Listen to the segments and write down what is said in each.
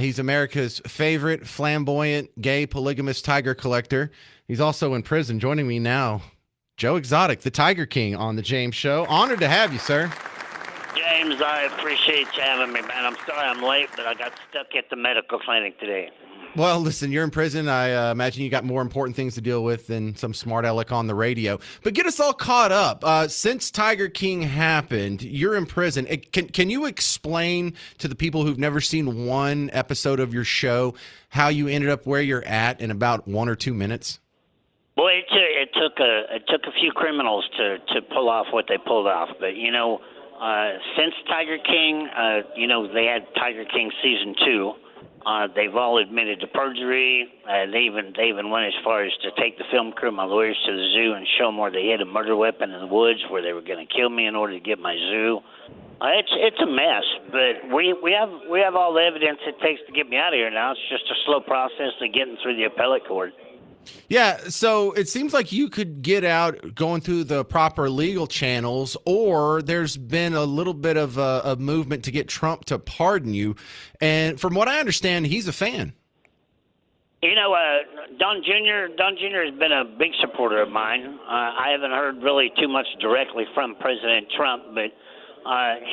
He's America's favorite flamboyant, gay, polygamous tiger collector. He's also in prison. Joining me now, Joe Exotic, the Tiger King on the James Show. Honored to have you, sir. James, I appreciate you having me, man. I'm sorry I'm late, but I got stuck at the medical clinic today. Well, listen, you're in prison. I imagine you got more important things to deal with than some smart aleck on the radio. But get us all caught up. Since Tiger King happened, you're in prison. Can you explain to the people who've never seen one episode of your show how you ended up where you're at in about 1 or 2 minutes? Boy, it took a few criminals to pull off what they pulled off. But since Tiger King, they had Tiger King season 2. They've all admitted to perjury. They even went as far as to take the film crew, my lawyers, to the zoo and show them where they hid a murder weapon in the woods where they were going to kill me in order to get my zoo. It's a mess, but we have all the evidence it takes to get me out of here now. It's just a slow process of getting through the appellate court. Yeah, so it seems like you could get out going through the proper legal channels, or there's been a little bit of a movement to get Trump to pardon you. And from what I understand, he's a fan. Don Jr. has been a big supporter of mine. I haven't heard really too much directly from President Trump, but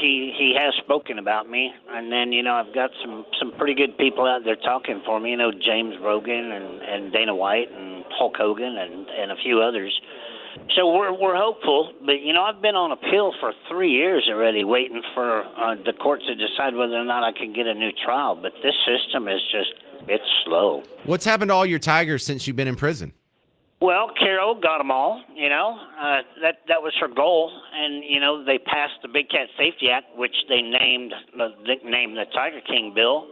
he has spoken about me. And then, I've got some pretty good people out there talking for me, James Rogan and Dana White and Hulk Hogan and a few others. So we're hopeful, but, I've been on appeal for 3 years already waiting for the court to decide whether or not I can get a new trial. But this system is it's slow. What's happened to all your tigers since you've been in prison? Well, Carol got them all, that was her goal. And, they passed the Big Cat Safety Act, which they named the Tiger King bill,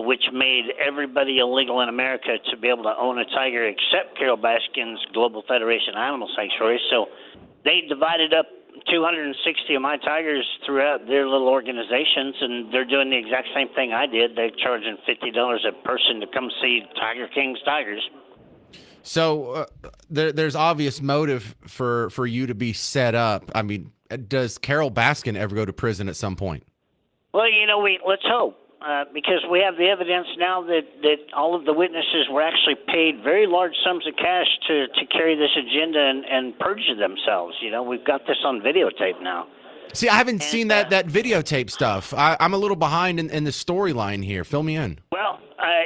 which made everybody illegal in America to be able to own a tiger except Carol Baskin's Global Federation Animal Sanctuary. So they divided up 260 of my tigers throughout their little organizations, and they're doing the exact same thing I did. They're charging $50 a person to come see Tiger King's tigers. So there's obvious motive for you to be set up. I mean, does Carol Baskin ever go to prison at some point? Well, let's hope, because we have the evidence now that all of the witnesses were actually paid very large sums of cash to carry this agenda and perjure themselves. We've got this on videotape now. See, I haven't seen that videotape stuff. I'm a little behind in the storyline here. Fill me in. Well,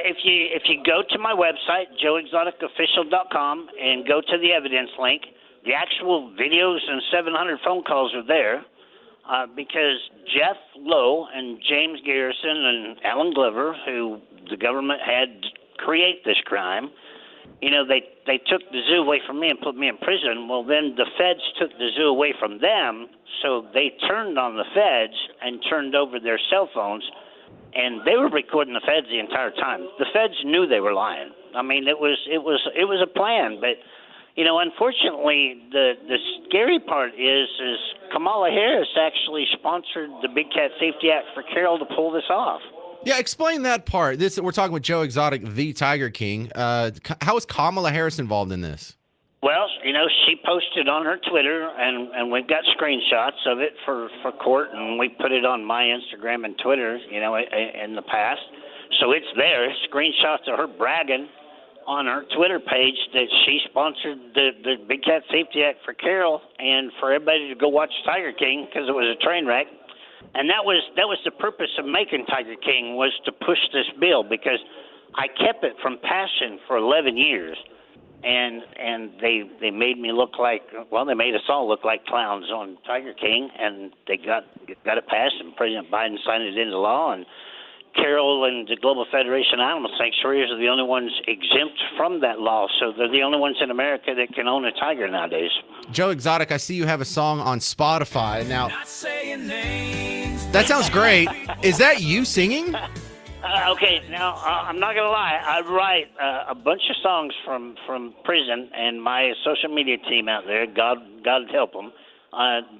if you go to my website, joeexoticofficial.com, and go to the evidence link, the actual videos and 700 phone calls are there, because Jeff Lowe and James Garrison and Alan Glover, who the government had create this crime, they took the zoo away from me and put me in prison. Well, then the feds took the zoo away from them, so they turned on the feds and turned over their cell phones, and they were recording the feds the entire time. The feds knew they were lying. I mean, it was a plan, but unfortunately, the scary part is Kamala Harris actually sponsored the Big Cat Safety Act for Carol to pull this off. Yeah, explain that part. We're talking with Joe Exotic, the Tiger King. How is Kamala Harris involved in this? Well, she posted on her Twitter, and we've got screenshots of it for court, and we put it on my Instagram and Twitter, in the past. So it's there, screenshots of her bragging on her Twitter page that she sponsored the Big Cat Safety Act for Carol and for everybody to go watch Tiger King because it was a train wreck. And that was the purpose of making Tiger King, was to push this bill, because I kept it from passing for 11 years. And they made me look like, they made us all look like clowns on Tiger King, and they got it passed, and President Biden signed it into law, and Carol and the Global Federation Animal Sanctuaries are the only ones exempt from that law, so they're the only ones in America that can own a tiger nowadays. Joe Exotic, I see you have a song on Spotify. Now, that sounds great. Is that you singing? Okay, now, I'm not going to lie. I write a bunch of songs from prison, and my social media team out there, God help them,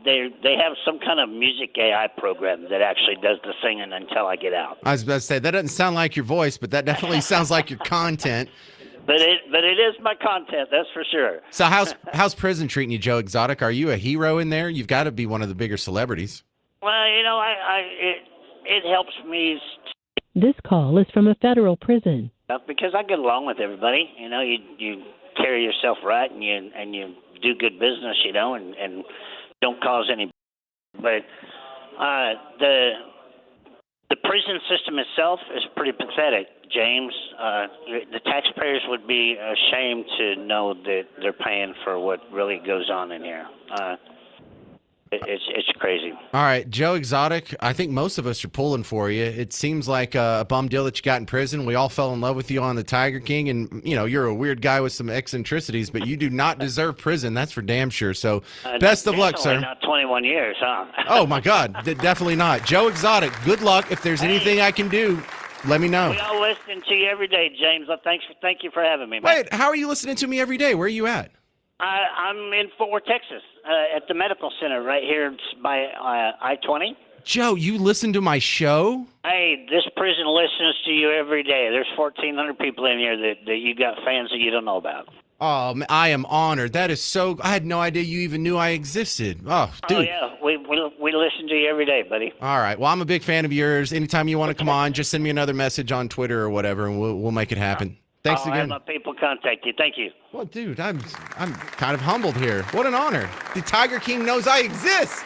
they have some kind of music AI program that actually does the singing until I get out. I was about to say, that doesn't sound like your voice, but that definitely sounds like your content. But it is my content, that's for sure. So how's prison treating you, Joe Exotic? Are you a hero in there? You've got to be one of the bigger celebrities. Well, it helps me This call is from a federal prison. Because I get along with everybody. You know, you carry yourself right, and you do good business. You know, and don't cause any. But the prison system itself is pretty pathetic, James. The taxpayers would be ashamed to know that they're paying for what really goes on in here. It's crazy. All right, Joe Exotic, I think most of us are pulling for you. It seems like a bum deal that you got in prison. We all fell in love with you on the Tiger King, and, you know, you're a weird guy with some eccentricities, but you do not deserve prison. That's for damn sure. So best of luck, sir. Not 21 years, huh? Oh, my God. Definitely not. Joe Exotic, good luck. If there's anything I can do, let me know. We all listen to you every day, James. Thank you for having me, man. Wait, how are you listening to me every day? Where are you at? I'm in Fort Worth, Texas, at the medical center right here by I-20. Joe, you listen to my show? Hey, this prison listens to you every day. There's 1,400 people in here that you got fans that you don't know about. Oh, man, I am honored. That is so. I had no idea you even knew I existed. Oh, dude. Oh yeah, we listen to you every day, buddy. All right. Well, I'm a big fan of yours. Anytime you want to come on, just send me another message on Twitter or whatever, and we'll make it happen. Thanks I'll again. have my people contact you. Thank you. Well, dude, I'm kind of humbled here. What an honor. The Tiger King knows I exist.